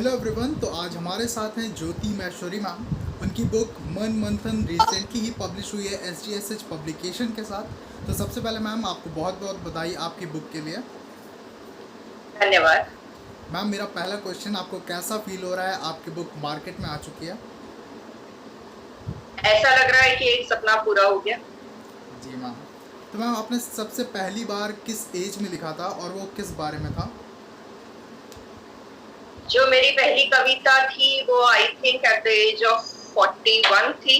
Hello everyone. तो आज हमारे साथ हैं ज्योति महेश्वरी मैम। उनकी बुक मन मंथन रिसेंटली ही पब्लिश हुई है SGSH पब्लिकेशन के साथ। तो सबसे पहले मैम आपको बहुत बहुत बधाई आपकी बुक के लिए। धन्यवाद। मैम मेरा पहला क्वेश्चन, आपको कैसा फील हो रहा है आपकी बुक मार्केट में आ चुकी है? ऐसा लग रहा है कि एक सपना पूरा हो गया। जी मैम। तो मैम आपने सबसे पहली बार किस एज में लिखा था और वो किस बारे में था? जो मेरी पहली कविता थी वो I think at the age of 41 थी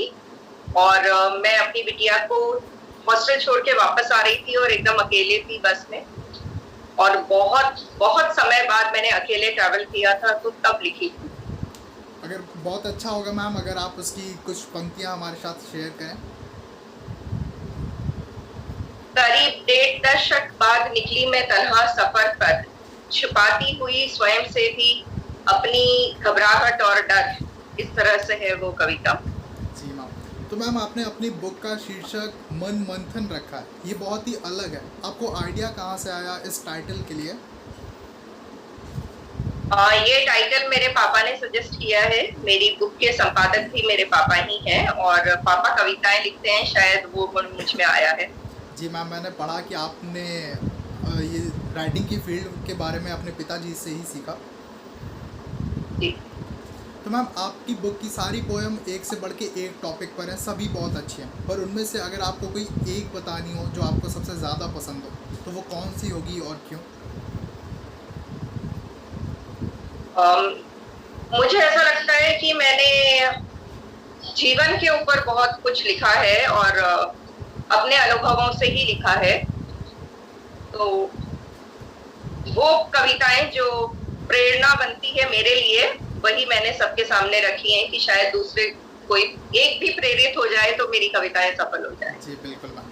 और मैं अपनी बिटिया को हॉस्टल छोड़ के वापस आ रही थी और एकदम अकेले थी बस में, और बहुत बहुत समय बाद मैंने अकेले ट्रैवल किया था तो तब लिखी थी। अगर बहुत अच्छा होगा मैम अगर आप उसकी कुछ पंक्तियाँ हमारे साथ शेयर करें। करीब 1.5 दशक बाद निकली मैं तन्हा सफर पर, छुपाती हुई स्वयं से भी अपनी घबराहट और डर। इस तरह से है वो कविता। जी मैम। तो मैम आपने अपनी बुक का शीर्षक मन मंथन रखा है, ये बहुत ही अलग है। आपको आइडिया कहाँ से आया इस टाइटल के लिए? ये टाइटल मेरे पापा ने सजेस्ट किया है। मेरी बुक के संपादक भी मेरे पापा ही हैं और पापा कविताएं लिखते हैं, शायद वो गुण मुझ में आया है। जी मैम, मैंने पढ़ा कि आपने ये राइटिंग की फील्ड के बारे में अपने पिताजी से ही सीखा। जी। तो मैम आपकी बुक की सारी पोएम एक से बढ़ के एक टॉपिक पर हैं, सभी बहुत अच्छी हैं, पर उनमें से अगर आपको कोई एक बतानी हो जो आपको सबसे ज़्यादा पसंद हो तो वो कौन सी होगी और क्यों? मुझे ऐसा लगता है कि मैंने जीवन के ऊपर बहुत कुछ लिखा है और अपने अनुभवों से ही लिखा है। तो वो कविताएं जो प्रेरणा बनती है मेरे लिए, वही मैंने सबके सामने रखी हैं कि शायद दूसरे कोई एक भी प्रेरित हो जाए तो मेरी कविताएं सफल हो जाए। जी बिल्कुल मैम।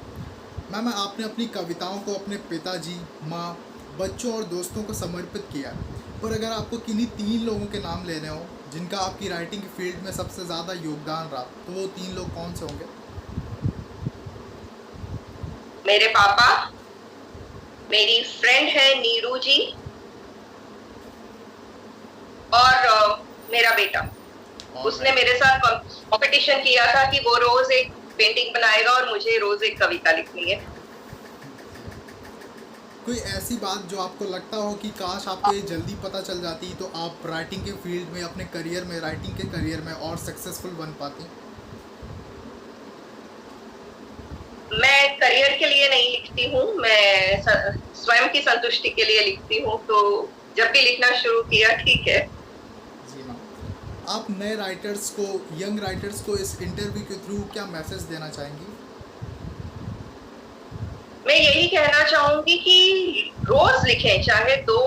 मैम आपने अपनी कविताओं को अपने पिताजी, माँ, बच्चों और दोस्तों को समर्पित किया, पर अगर आपको किन्हीं 3 लोगों के नाम लेने हो जिनका आपकी राइटिंग की फील्ड में सबसे ज़्यादा योगदान रहा, तो वो 3 लोग कौन से होंगे? मेरे पापा, मेरी फ्रेंड है नीरू जी, और मेरा बेटा। उसने मेरे साथ कंपटीशन किया था कि वो रोज एक पेंटिंग बनाएगा और मुझे रोज एक कविता लिखनी है। कोई ऐसी बात जो आपको लगता हो कि काश आपको ये जल्दी पता चल जाती तो आप राइटिंग के फील्ड में, अपने करियर में, राइटिंग के करियर में और सक्सेसफुल बन पाती? मैं करियर के लिए नहीं लिखती हूँ, मैं स्वयं की संतुष्टि के लिए लिखती हूँ। तो जब भी लिखना शुरू किया, ठीक है। जी मैम। आप नए राइटर्स को, यंग राइटर्स को इस इंटरव्यू के थ्रू क्या मैसेज देना चाहेंगी? मैं यही कहना चाहूंगी कि रोज लिखें, चाहे दो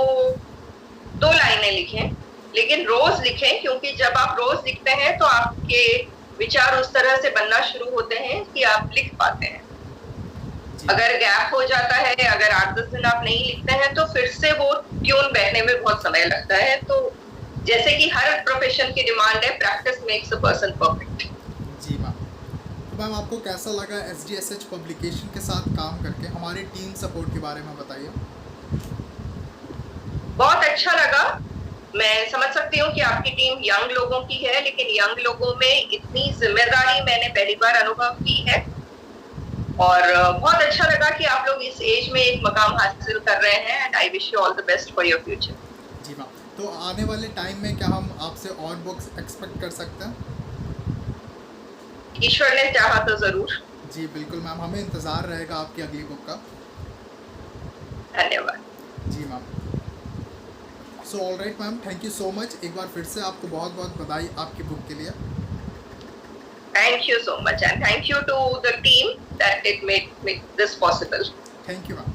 लाइनें लिखें, लेकिन रोज लिखें, क्योंकि जब आप रोज लिखते हैं तो आपके विचार उस तरह से बनना शुरू होते हैं कि आप लिख पाते हैं। अगर गैप हो जाता है, अगर 8-10 दिन आप नहीं लिखते हैं तो फिर से वो ट्यून बैठने में बहुत समय लगता है। तो जैसे कि हर प्रोफेशन की डिमांड है, practice makes a person perfect. जी मैम। तो मैम आपको कैसा लगा SGSH पब्लिकेशन के साथ काम करके? हमारी टीम सपोर्ट के बारे में बताइए। बहुत अच्छा लगा। मैं समझ सकती हूँ कि आपकी टीम यंग लोगों की है, लेकिन यंग लोगों में इतनी जिम्मेदारी मैंने पहली बार अनुभव की है, और बहुत अच्छा लगा कि आप लोग इस एज में एक मकाम हासिल कर रहे हैं, and I wish you all the best for your future. जी मैम। तो आने वाले टाइम में क्या हम आपसे और बुक्स एक्सपेक्ट कर सकते हैं? ईश्वर ने चाहा तो जरूर। जी बिल्कुल मैम, हमें इंतज़ार रहेगा आपकी अगली बुक का। धन्यवाद। जी ma'am. So all right ma'am, thank you so much. एक बार फिर से आपको बहुत बहुत बधाई आपकी बुक के लिए। Thank you so much, and thank you to the team that it made this possible. Thank you ma'am.